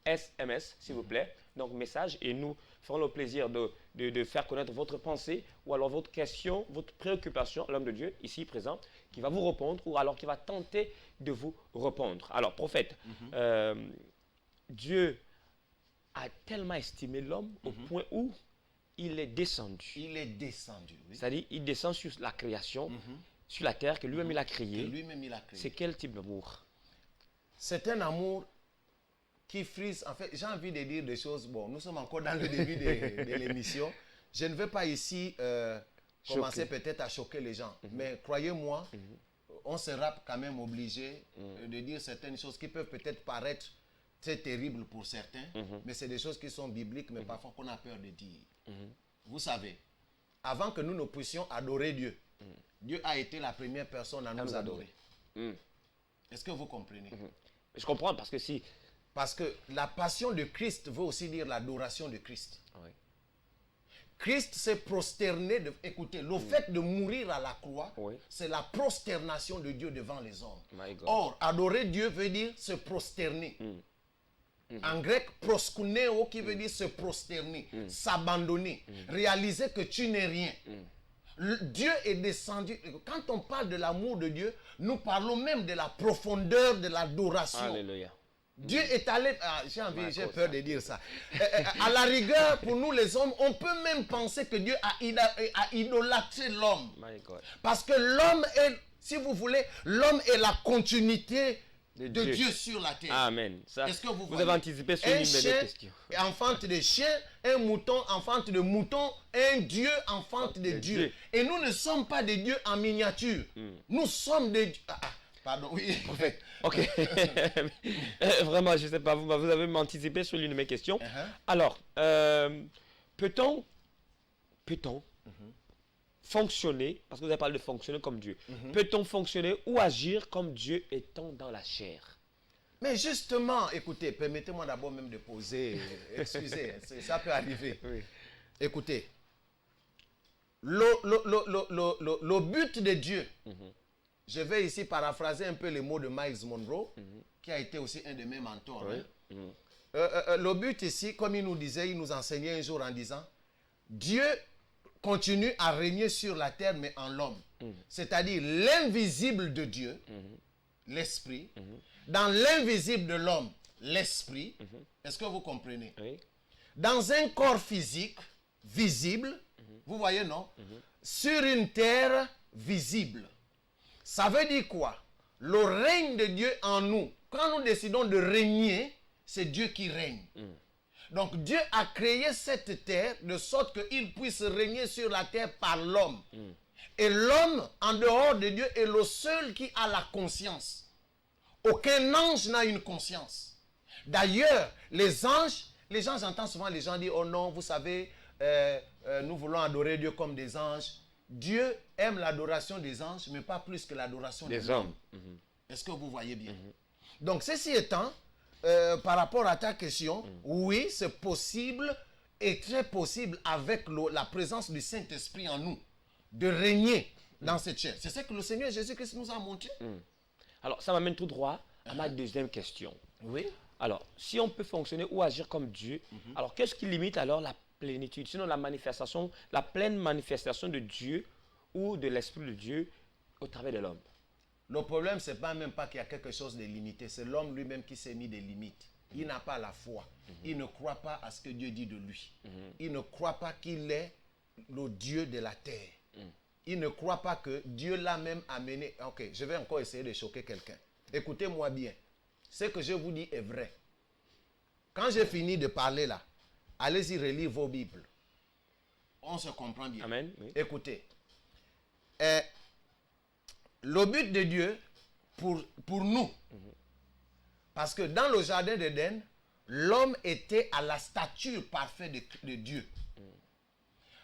SMS, s'il vous plaît. Donc, message, et nous ferons le plaisir de faire connaître votre pensée ou alors votre question, votre préoccupation à l'homme de Dieu, ici présent, qui va vous répondre ou alors qui va tenter de vous répondre. Alors, prophète, Dieu a tellement estimé l'homme au point où il est descendu. Il est descendu, oui. C'est-à-dire, il descend sur la création, sur la terre que lui-même il a créée. C'est quel type d'amour? C'est un amour qui frise, en fait, j'ai envie de dire des choses, bon, nous sommes encore dans le début de l'émission, je ne veux pas ici commencer peut-être à choquer les gens, mais croyez-moi, on sera quand même obligé de dire certaines choses qui peuvent peut-être paraître très terribles pour certains, mais c'est des choses qui sont bibliques, mais parfois qu'on a peur de dire. Vous savez, avant que nous ne puissions adorer Dieu, Dieu a été la première personne à nous adorer. Est-ce que vous comprenez? Je comprends parce que si... Parce que la passion de Christ veut aussi dire l'adoration de Christ. Oui. Christ s'est prosterné. Écoutez, le fait de mourir à la croix, c'est la prosternation de Dieu devant les hommes. Or, adorer Dieu veut dire se prosterner. En grec, proskuneo, qui veut dire se prosterner, s'abandonner, réaliser que tu n'es rien. Dieu est descendu. Quand on parle de l'amour de Dieu, nous parlons même de la profondeur de l'adoration. Alléluia. Dieu est allé, j'ai peur de dire ça. À la rigueur, pour nous les hommes, on peut même penser que Dieu a idolâtré l'homme. Parce que l'homme est, si vous voulez, l'homme est la continuité de Dieu sur la terre. Amen. Est-ce que vous avez anticipé sur une des questions? Enfante de chien, un mouton enfante de mouton, un Dieu enfante de Dieu. Et nous ne sommes pas des dieux en miniature. Nous sommes des dieux. Pardon, oui. Ok. Vraiment, je ne sais pas, vous avez anticipé sur l'une de mes questions. Alors, peut-on fonctionner, parce que vous avez parlé de fonctionner comme Dieu, peut-on fonctionner ou agir comme Dieu étant dans la chair? Mais justement, écoutez, permettez-moi d'abord même de poser, excusez, ça peut arriver. Oui. Écoutez, le but de Dieu, je vais ici paraphraser un peu les mots de Miles Monroe, qui a été aussi un de mes mentors. Oui. Hein. Le but ici, comme il nous disait, il nous enseignait un jour en disant, Dieu continue à régner sur la terre, mais en l'homme. C'est-à-dire l'invisible de Dieu, l'esprit, dans l'invisible de l'homme, l'esprit. Est-ce que vous comprenez? Oui. Dans un corps physique, visible, vous voyez, non? Sur une terre visible. Ça veut dire quoi? Le règne de Dieu en nous. Quand nous décidons de régner, c'est Dieu qui règne. Donc Dieu a créé cette terre de sorte qu'il puisse régner sur la terre par l'homme. Et l'homme, en dehors de Dieu, est le seul qui a la conscience. Aucun ange n'a une conscience. D'ailleurs, les gens, j'entends souvent les gens dire, oh non, vous savez, nous voulons adorer Dieu comme des anges. Dieu aime l'adoration des anges, mais pas plus que l'adoration des hommes. Est-ce que vous voyez bien? Donc, ceci étant, par rapport à ta question, oui, c'est possible et très possible avec la présence du Saint-Esprit en nous, de régner dans cette chair. C'est ce que le Seigneur Jésus-Christ nous a montré. Alors, ça m'amène tout droit à ma deuxième question. Oui. Alors, si on peut fonctionner ou agir comme Dieu, alors qu'est-ce qui limite alors la plénitude, sinon la manifestation, la pleine manifestation de Dieu ou de l'Esprit de Dieu au travers de l'homme? Le problème, ce n'est pas même pas qu'il y a quelque chose de limité. C'est l'homme lui-même qui s'est mis des limites. Il n'a pas la foi. Il ne croit pas à ce que Dieu dit de lui. Il ne croit pas qu'il est le Dieu de la terre. Il ne croit pas que Dieu l'a même amené. Ok, je vais encore essayer de choquer quelqu'un. Écoutez-moi bien. Ce que je vous dis est vrai. Quand j'ai fini de parler là, allez-y relire vos Bibles. On se comprend bien. Amen. Oui. Écoutez. Le but de Dieu pour nous, parce que dans le jardin d'Éden, l'homme était à la stature parfaite de Dieu.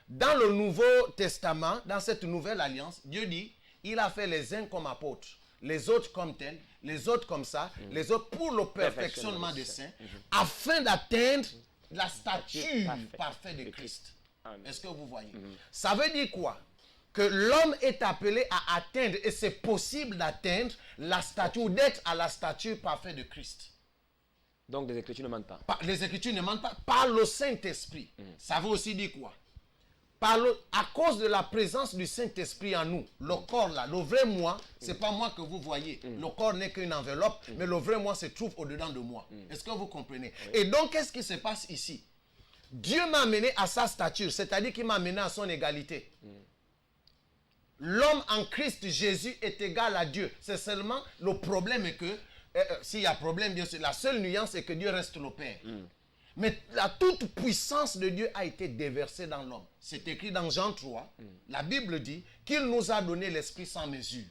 Dans le Nouveau Testament, dans cette nouvelle alliance, Dieu dit, il a fait les uns comme apôtres, les autres comme tels, les autres comme ça, les autres pour le perfectionnement des saints, afin d'atteindre la stature parfaite de Christ. Est-ce que vous voyez? Ça veut dire quoi? Que l'homme est appelé à atteindre, et c'est possible d'atteindre la stature, d'être à la stature parfaite de Christ. Donc les Écritures ne mentent pas. Les Écritures ne mentent pas, par le Saint-Esprit. Ça veut aussi dire quoi? À cause de la présence du Saint-Esprit en nous, le corps là, le vrai moi, c'est pas moi que vous voyez. Le corps n'est qu'une enveloppe, mais le vrai moi se trouve au-dedans de moi. Est-ce que vous comprenez? Et donc, qu'est-ce qui se passe ici? Dieu m'a amené à sa stature, c'est-à-dire qu'il m'a amené à son égalité. L'homme en Christ Jésus est égal à Dieu. C'est seulement le problème est que, s'il y a problème, bien sûr, la seule nuance est que Dieu reste le Père. Mais la toute puissance de Dieu a été déversée dans l'homme. C'est écrit dans Jean 3. La Bible dit qu'il nous a donné l'Esprit sans mesure.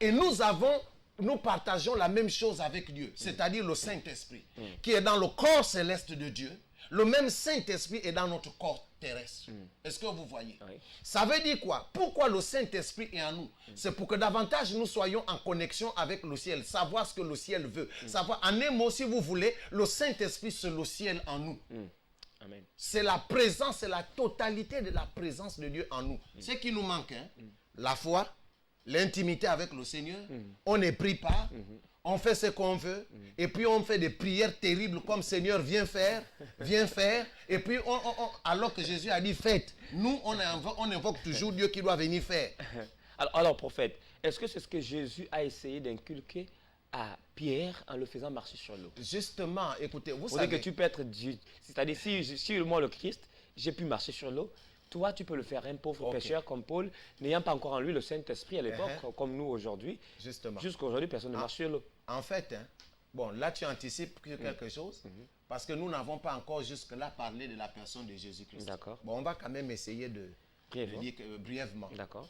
Et nous partageons la même chose avec Dieu, c'est-à-dire le Saint-Esprit, qui est dans le corps céleste de Dieu. Le même Saint-Esprit est dans notre corps terrestre. Est-ce que vous voyez? Oui. Ça veut dire quoi? Pourquoi le Saint-Esprit est en nous? C'est pour que davantage nous soyons en connexion avec le ciel, savoir ce que le ciel veut. Savoir, en un mot, si vous voulez, le Saint-Esprit, c'est le ciel en nous. Amen. C'est la présence, c'est la totalité de la présence de Dieu en nous. Ce qui nous manque, hein? La foi, l'intimité avec le Seigneur, on ne prie pas, on fait ce qu'on veut, et puis on fait des prières terribles comme Seigneur, viens faire, et puis alors que Jésus a dit faites, nous on invoque toujours Dieu qui doit venir faire. Alors prophète, est-ce que c'est ce que Jésus a essayé d'inculquer à Pierre en le faisant marcher sur l'eau? Justement, écoutez, vous Vous savez que tu peux être Dieu, c'est-à-dire si moi le Christ, j'ai pu marcher sur l'eau, toi tu peux le faire, un pauvre pécheur comme Paul, n'ayant pas encore en lui le Saint-Esprit à l'époque, comme nous aujourd'hui. Justement. Jusqu'aujourd'hui, personne ne marche sur l'eau. En fait, hein, bon, là tu anticipes quelque chose, parce que nous n'avons pas encore jusque-là parlé de la personne de Jésus-Christ. D'accord. Bon, on va quand même essayer de dire brièvement. D'accord.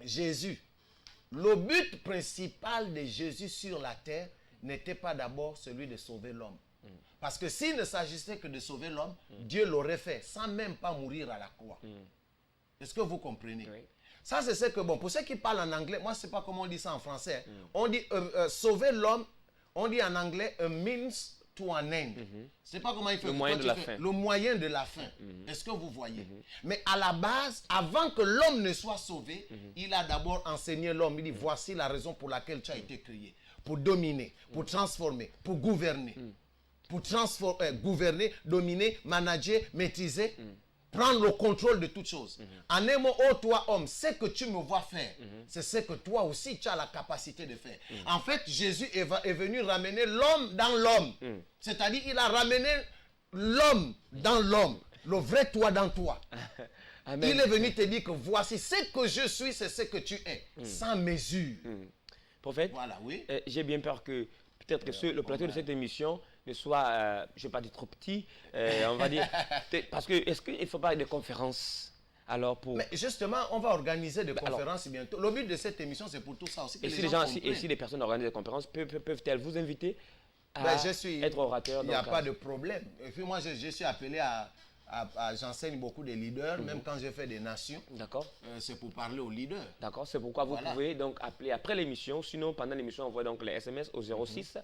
Jésus, le but principal de Jésus sur la terre n'était pas d'abord celui de sauver l'homme. Parce que s'il ne s'agissait que de sauver l'homme, Dieu l'aurait fait sans même pas mourir à la croix. Est-ce que vous comprenez? Oui. Ça, c'est ce que, bon, pour ceux qui parlent en anglais, moi, je ne sais pas comment on dit ça en français. On dit sauver l'homme On dit en anglais a means to an end. C'est pas comment il fait. Le moyen Toi, de tu la fais fin. Le moyen de la fin. Est-ce que vous voyez? Mais à la base, avant que l'homme ne soit sauvé, il a d'abord enseigné l'homme. Il dit, voici la raison pour laquelle tu as été créé. Pour dominer, pour transformer, pour gouverner. Pour gouverner, dominer, manager, maîtriser, prendre le contrôle de toutes choses. En un mot, oh toi homme, ce que tu me vois faire, c'est ce que toi aussi tu as la capacité de faire. En fait, Jésus est venu ramener l'homme dans l'homme. C'est-à-dire, il a ramené l'homme dans l'homme, le vrai toi dans toi. Amen. Il est venu te dire que voici ce que je suis, c'est ce que tu es, sans mesure. Prophète, Voilà, oui. j'ai bien peur que peut-être que le plateau de cette émission ne soit, je ne vais pas dire trop petit, on va dire, parce que est-ce qu'il ne faut pas des conférences alors pour... Mais justement, on va organiser des conférences bientôt. Le but de cette émission, c'est pour tout ça aussi. Que Et si les gens, et si les personnes organisent des conférences, peuvent-elles vous inviter à être orateur? Il n'y a pas de problème. Et puis moi, je suis appelé j'enseigne beaucoup des leaders, même quand je fais des nations. D'accord. C'est pour parler aux leaders. D'accord, c'est pourquoi vous Voilà. pouvez donc appeler après l'émission. Sinon, pendant l'émission, envoyez donc les SMS au 06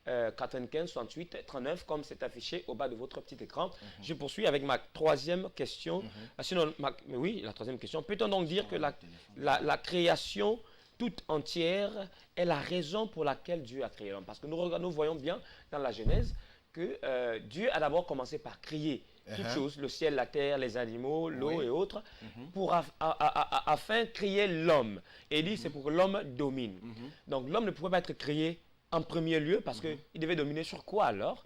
95 68 39, comme c'est affiché au bas de votre petit écran. Je poursuis avec ma troisième question. Sinon, mais oui, la troisième question. Peut-on donc dire que la création toute entière est la raison pour laquelle Dieu a créé l'homme? Parce que nous voyons bien dans la Genèse que Dieu a d'abord commencé par créer toutes choses, le ciel, la terre, les animaux, l'eau et autres, pour afin de créer l'homme. Et il dit c'est pour que l'homme domine. Donc l'homme ne pouvait pas être créé en premier lieu parce qu'il devait dominer sur quoi alors?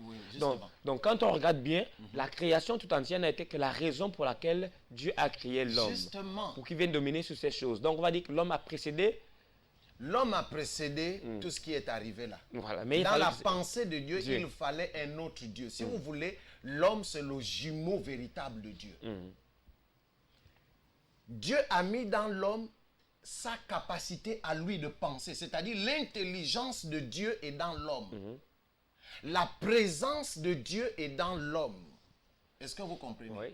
Donc quand on regarde bien, la création tout entière n'a été que la raison pour laquelle Dieu a créé l'homme. Justement. Pour qu'il vienne dominer sur ces choses. Donc on va dire que l'homme a précédé. L'homme a précédé tout ce qui est arrivé là. Voilà, mais Dans la pensée de Dieu, Dieu. il fallait un autre Dieu. Si vous voulez, l'homme, c'est le jumeau véritable de Dieu. Dieu a mis dans l'homme sa capacité à lui de penser, c'est-à-dire l'intelligence de Dieu est dans l'homme. La présence de Dieu est dans l'homme. Est-ce que vous comprenez? Oui.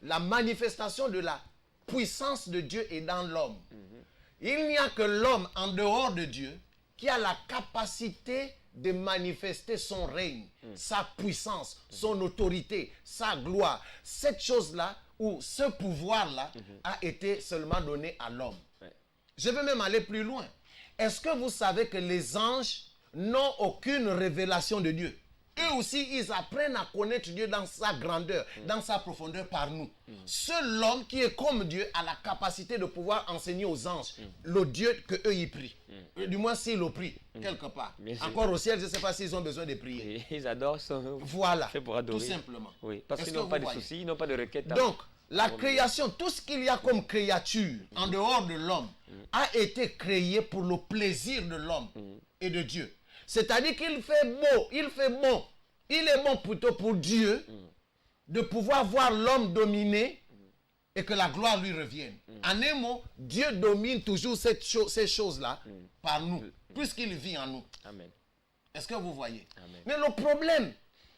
La manifestation de la puissance de Dieu est dans l'homme. Il n'y a que l'homme en dehors de Dieu qui a la capacité de manifester son règne, sa puissance, son autorité, sa gloire. Cette chose-là, ou ce pouvoir-là, a été seulement donné à l'homme. Ouais. Je vais même aller plus loin. Est-ce que vous savez que les anges n'ont aucune révélation de Dieu? Eux aussi, ils apprennent à connaître Dieu dans sa grandeur, dans sa profondeur par nous. Seul l'homme qui est comme Dieu a la capacité de pouvoir enseigner aux anges le Dieu qu'eux ils prient. Du moins, s'ils le prient, quelque part. Bien sûr. Encore au ciel, je ne sais pas s'ils ont besoin de prier. Et ils adorent ça. Voilà, Fait pour adorer. tout simplement. Oui, parce Est-ce qu'ils n'ont que pas vous de voyez? soucis, ils n'ont pas de requêtes. Donc, la création, tout ce qu'il y a comme créature en dehors de l'homme a été créé pour le plaisir de l'homme et de Dieu. C'est-à-dire qu'il fait beau, il fait bon. Il est bon plutôt pour Dieu de pouvoir voir l'homme dominer et que la gloire lui revienne. En un mot, Dieu domine toujours ces choses-là par nous, puisqu'il vit en nous. Amen. Est-ce que vous voyez? Amen. Mais le problème,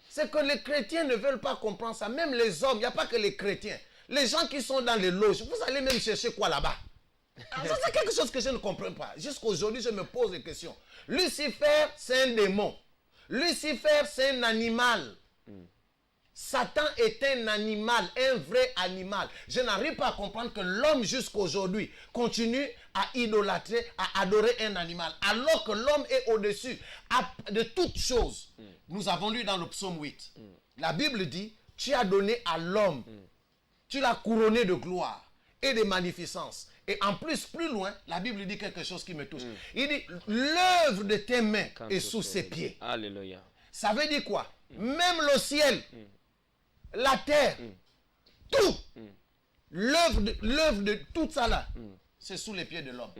c'est que les chrétiens ne veulent pas comprendre ça. Même les hommes, il n'y a pas que les chrétiens. Les gens qui sont dans les loges, vous allez même chercher quoi là-bas? Ça, c'est quelque chose que je ne comprends pas. Jusqu'aujourd'hui, je me pose des questions. Lucifer, c'est un démon. Lucifer, c'est un animal. Satan est un animal, un vrai animal. Je n'arrive pas à comprendre que l'homme jusqu'aujourd'hui continue à idolâtrer, à adorer un animal, alors que l'homme est au-dessus de toutes choses. Nous avons lu dans le psaume 8. La Bible dit, tu as donné à l'homme, tu l'as couronné de gloire et de magnificence. Et en plus, plus loin, la Bible dit quelque chose qui me touche. Il dit, l'œuvre de tes mains est sous ses pieds. Alléluia. Ça veut dire quoi? Même le ciel, la terre, tout, l'œuvre de tout ça là, c'est sous les pieds de l'homme.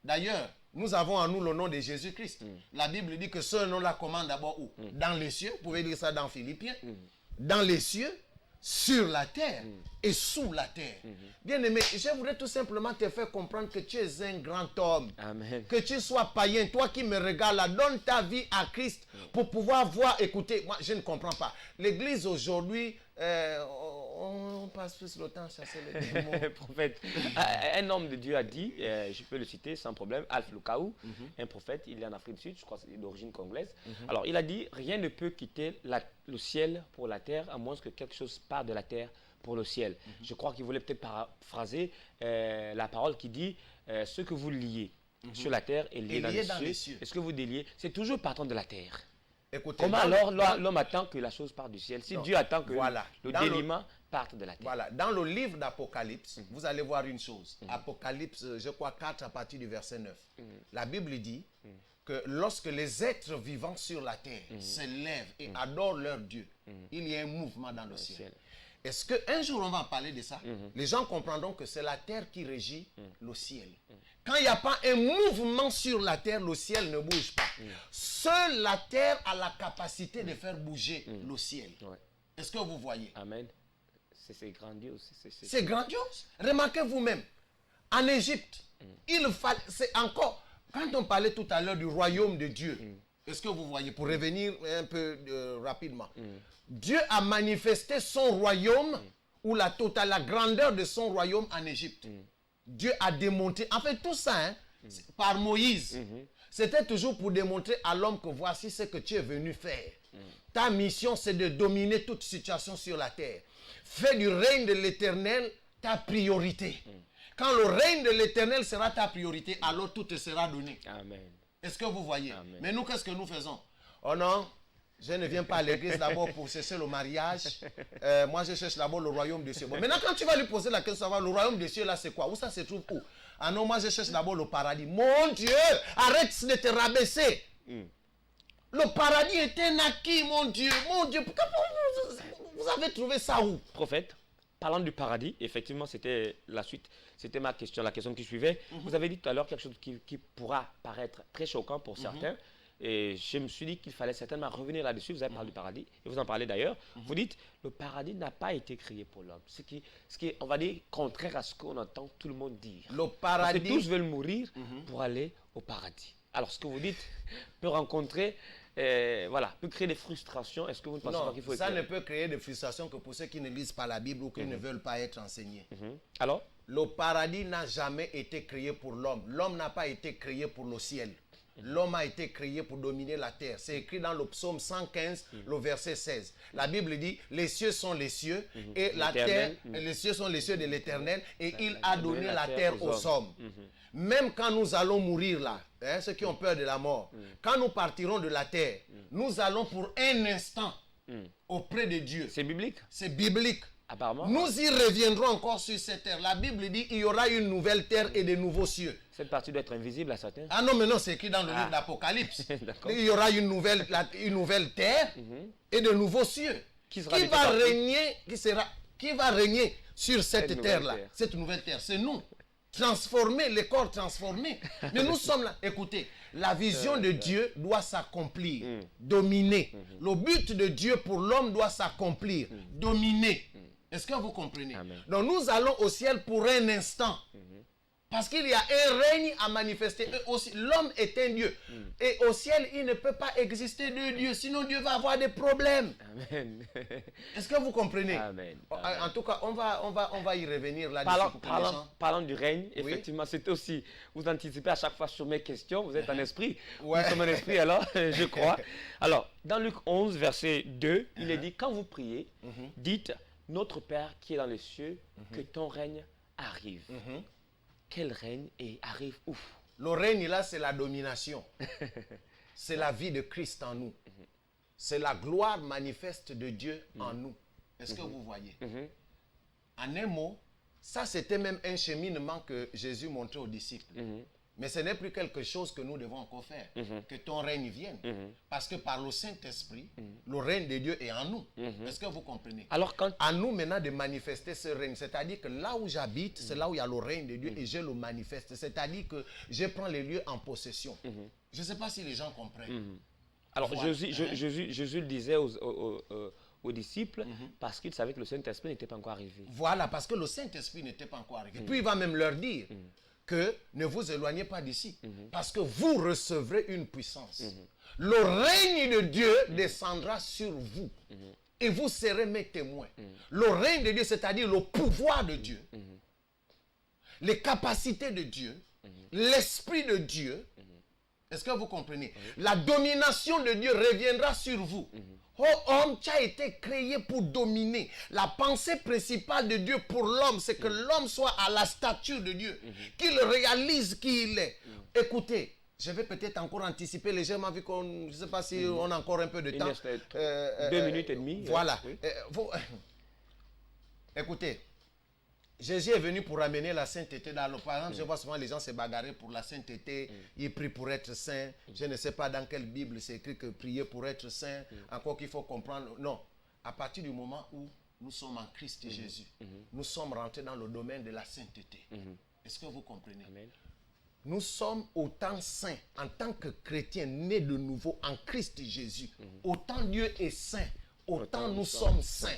D'ailleurs, nous avons en nous le nom de Jésus-Christ. La Bible dit que ce nom-là commande d'abord où? Dans les cieux, vous pouvez lire ça dans Philippiens. Dans les cieux, sur la terre et sous la terre. Bien-aimé, je voudrais tout simplement te faire comprendre que tu es un grand homme. Amen. Que tu sois païen, toi qui me regardes là, donne ta vie à Christ pour pouvoir voir, écouter. Moi, je ne comprends pas. L'église aujourd'hui, on passe plus le temps à chasser les démons. Prophète, un homme de Dieu a dit, je peux le citer sans problème, Alf Lukaou, un prophète, il est en Afrique du Sud, je crois qu'il est d'origine congolaise. Alors il a dit, rien ne peut quitter le ciel pour la terre, à moins que quelque chose parte de la terre pour le ciel. Je crois qu'il voulait peut-être paraphraser la parole qui dit, ce que vous liez sur la terre est lié dans les cieux. Est-ce que vous déliez? C'est toujours partant de la terre. Écoutez, Comment alors l'homme attend que la chose parte du ciel? Si Dieu attend que le déliement parte de la terre. Voilà, dans le livre d'Apocalypse, vous allez voir une chose. Apocalypse, je crois 4 à partir du verset 9. La Bible dit que lorsque les êtres vivants sur la terre se lèvent et adorent leur Dieu, il y a un mouvement dans le ciel. Est-ce qu'un jour on va en parler de ça? Les gens comprendront que c'est la terre qui régit le ciel. Quand il n'y a pas un mouvement sur la terre, le ciel ne bouge pas. Seule la terre a la capacité de faire bouger le ciel. Est-ce que vous voyez? Amen. C'est grandiose. C'est grandiose. Remarquez vous-même, en Égypte, il fallait, c'est encore, quand on parlait tout à l'heure du royaume de Dieu, est-ce que vous voyez, pour revenir un peu rapidement, Dieu a manifesté son royaume ou la grandeur de son royaume en Égypte. Dieu a démontré, en fait tout ça, par Moïse, c'était toujours pour démontrer à l'homme que voici ce que tu es venu faire. Ta mission, c'est de dominer toute situation sur la terre. Fais du règne de l'Éternel ta priorité. Quand le règne de l'Éternel sera ta priorité, alors tout te sera donné. Amen. Est-ce que vous voyez? Amen. Mais nous, qu'est-ce que nous faisons? Oh non, je ne viens pas à l'église d'abord pour chercher le mariage. Moi, je cherche d'abord le royaume des cieux. Bon, maintenant, quand tu vas lui poser la question, le royaume des cieux, là, c'est quoi? Où ça se trouve où? Ah non, moi, je cherche d'abord le paradis. Mon Dieu, arrête de te rabaisser. Le paradis est un acquis, mon Dieu. Mon Dieu, vous avez trouvé ça où? Prophète, parlant du paradis, effectivement, c'était la suite. C'était ma question, la question qui suivait. Vous avez dit tout à l'heure quelque chose qui pourra paraître très choquant pour certains. Et je me suis dit qu'il fallait certainement revenir là-dessus. Vous avez parlé du paradis, et vous en parlez d'ailleurs. Vous dites, le paradis n'a pas été créé pour l'homme. Ce qui est, on va dire, contraire à ce qu'on entend tout le monde dire. Le paradis... Parce que tous veulent mourir pour aller au paradis. Alors, ce que vous dites peut rencontrer, peut créer des frustrations. Est-ce que vous ne pensez pas qu'il faut ça ne peut créer des frustrations que pour ceux qui ne lisent pas la Bible ou qui ne veulent pas être enseignés. Alors? Le paradis n'a jamais été créé pour l'homme. L'homme n'a pas été créé pour le ciel. L'homme a été créé pour dominer la terre. C'est écrit dans le psaume 115, le verset 16. La Bible dit, les cieux sont les cieux et la terre, les cieux sont les cieux de l'Éternel et il a donné la terre aux hommes. Même quand nous allons mourir là, ceux qui ont peur de la mort, quand nous partirons de la terre, nous allons pour un instant auprès de Dieu. C'est biblique? C'est biblique. Apparemment. Nous y reviendrons encore sur cette terre. La Bible dit qu'il y aura une nouvelle terre et de nouveaux cieux. Cette partie doit être invisible à certains. Ah non, mais non, c'est écrit dans le livre d'Apocalypse. Il y aura une nouvelle terre et de nouveaux cieux. Qui va régner sur cette terre-là? Cette nouvelle terre, c'est nous. Transformés, les corps transformés. Mais nous sommes là. Écoutez, la vision de Dieu doit s'accomplir, dominer. Le but de Dieu pour l'homme doit s'accomplir, dominer. Est-ce que vous comprenez? Amen. Donc nous allons au ciel pour un instant. Parce qu'il y a un règne à manifester. L'homme est un Dieu. Et au ciel, il ne peut pas exister deux dieux. Sinon, Dieu va avoir des problèmes. Amen. Est-ce que vous comprenez? Amen. En tout cas, on va y revenir là. Parlant du règne, effectivement, c'est aussi, vous anticipez à chaque fois sur mes questions, vous êtes en esprit. Ouais. Nous sommes en esprit alors, je crois. Alors, dans Luc 11, verset 2, il est dit, quand vous priez, dites, notre Père qui est dans les cieux, que ton règne arrive. Quel règne et arrive où? Le règne là, c'est la domination. C'est la vie de Christ en nous. C'est la gloire manifeste de Dieu en nous. Est-ce que vous voyez? En un mot, ça c'était même un cheminement que Jésus montrait aux disciples. Mais ce n'est plus quelque chose que nous devons encore faire. Que ton règne vienne. Parce que par le Saint-Esprit, le règne de Dieu est en nous. Est-ce que vous comprenez? Alors, à nous maintenant de manifester ce règne. C'est-à-dire que là où j'habite, c'est là où il y a le règne de Dieu et je le manifeste. C'est-à-dire que je prends les lieux en possession. Je ne sais pas si les gens comprennent. Alors, voilà. Jésus le disait aux disciples parce qu'il savait que le Saint-Esprit n'était pas encore arrivé. Voilà, parce que le Saint-Esprit n'était pas encore arrivé. Puis il va même leur dire que ne vous éloignez pas d'ici, parce que vous recevrez une puissance. Le règne de Dieu descendra sur vous. et vous serez mes témoins. Le règne de Dieu, c'est-à-dire le pouvoir de Dieu, les capacités de Dieu, l'esprit de Dieu. Est-ce que vous comprenez? La domination de Dieu reviendra sur vous. Oh homme, tu as été créé pour dominer. La pensée principale de Dieu pour l'homme, c'est que l'homme soit à la stature de Dieu, qu'il réalise qui il est. Écoutez, je vais peut-être encore anticiper légèrement, vu qu'on, je ne sais pas si on a encore un peu de temps. 2 minutes et demie. Voilà. Oui. Écoutez, Jésus est venu pour amener la sainteté dans le... Par exemple, je vois souvent les gens se bagarrer pour la sainteté, ils prient pour être saints. Je ne sais pas dans quelle Bible c'est écrit que prier pour être saint, encore qu'il faut comprendre. Non, à partir du moment où nous sommes en Christ Jésus, nous sommes rentrés dans le domaine de la sainteté. Est-ce que vous comprenez? Amen. Nous sommes autant saints en tant que chrétiens nés de nouveau en Christ Jésus. Autant Dieu est saint, autant nous sommes saints.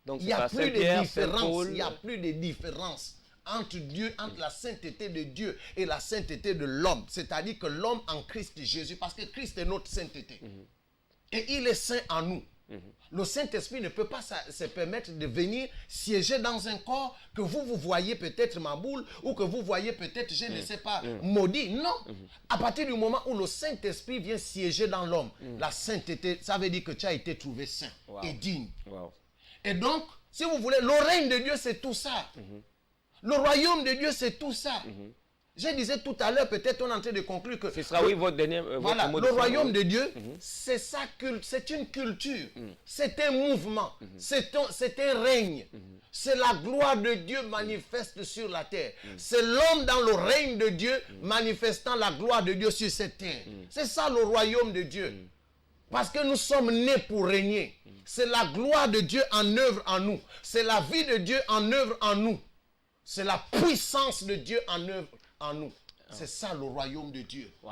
Donc, Il n'y a c'est plus de Saint-Pierre, différence. Saint-Paul. Il n'y a plus de différence entre Dieu, entre la sainteté de Dieu et la sainteté de l'homme. C'est-à-dire que l'homme en Christ Jésus, parce que Christ est notre sainteté. Et il est saint en nous. Le Saint-Esprit ne peut pas se permettre de venir siéger dans un corps que vous voyez peut-être ma boule ou que vous voyez peut-être, je ne sais pas, maudit. Non. À partir du moment où le Saint-Esprit vient siéger dans l'homme, la sainteté, ça veut dire que tu as été trouvé saint et digne. Wow. Et donc, si vous voulez, le règne de Dieu, c'est tout ça. Le royaume de Dieu, c'est tout ça. Je disais tout à l'heure, peut-être on est en train de conclure que... Ce sera oui votre dernier Voilà, votre mot de le fin, royaume oui. de Dieu, c'est une culture, c'est un mouvement, c'est un règne. C'est la gloire de Dieu manifeste sur la terre. C'est l'homme dans le règne de Dieu manifestant la gloire de Dieu sur cette terre. C'est ça le royaume de Dieu. Parce que nous sommes nés pour régner. C'est la gloire de Dieu en œuvre en nous. C'est la vie de Dieu en œuvre en nous. C'est la puissance de Dieu en œuvre en nous. C'est ça le royaume de Dieu. Wow.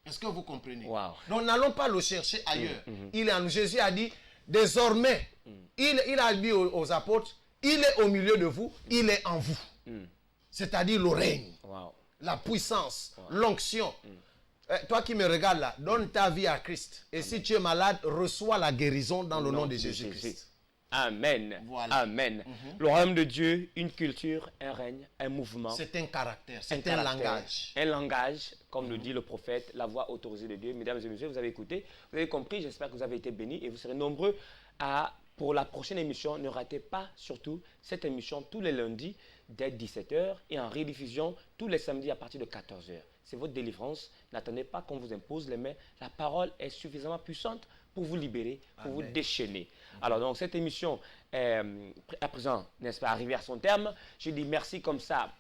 Est-ce que vous comprenez? Wow. Donc n'allons pas le chercher ailleurs. Il est en nous. Jésus a dit, désormais, il a dit aux apôtres, il est au milieu de vous, il est en vous. C'est-à-dire le règne, Wow. la puissance, l'onction. Toi qui me regardes là, donne ta vie à Christ. Et si tu es malade, reçois la guérison dans le nom de Jésus-Christ. Amen. Voilà. Amen. Le royaume de Dieu, une culture, un règne, un mouvement. C'est un caractère, c'est un caractère, langage. Un langage, comme le dit le prophète, la voix autorisée de Dieu. Mesdames et messieurs, vous avez écouté, vous avez compris, j'espère que vous avez été bénis et vous serez nombreux pour la prochaine émission. Ne ratez pas surtout cette émission tous les lundis dès 17h et en rediffusion tous les samedis à partir de 14h. C'est votre délivrance. N'attendez pas qu'on vous impose les mains. La parole est suffisamment puissante pour vous libérer, pour vous déchaîner. Alors donc cette émission est à présent, n'est-ce pas, arrivée à son terme. Je dis merci comme ça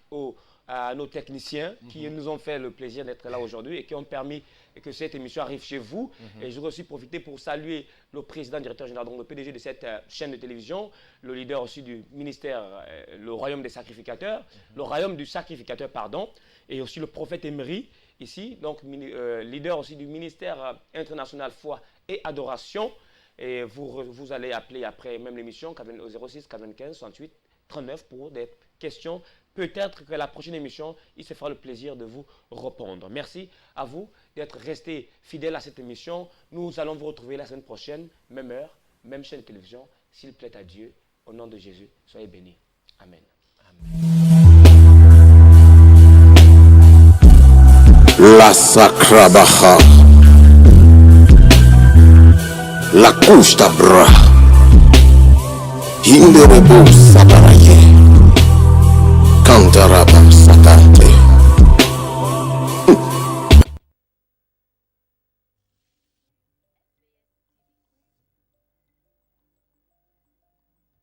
à nos techniciens qui nous ont fait le plaisir d'être là aujourd'hui et qui ont permis que cette émission arrive chez vous. Et je voudrais aussi profiter pour saluer le président, directeur général, donc le PDG de cette chaîne de télévision, le leader aussi du ministère, le royaume des sacrificateurs, le royaume du sacrificateur, pardon, et aussi le prophète Emery, ici, donc leader aussi du ministère international foi et adoration. Et vous allez appeler après même l'émission au 06 95 68 39 pour des questions. Peut-être que la prochaine émission, il se fera le plaisir de vous répondre. Merci à vous d'être restés fidèles à cette émission. Nous allons vous retrouver la semaine prochaine, même heure, même chaîne de télévision. S'il plaît à Dieu, au nom de Jésus, soyez bénis. Amen. La Sacrabaha, la Kushtabra, Hinderebo Sabara.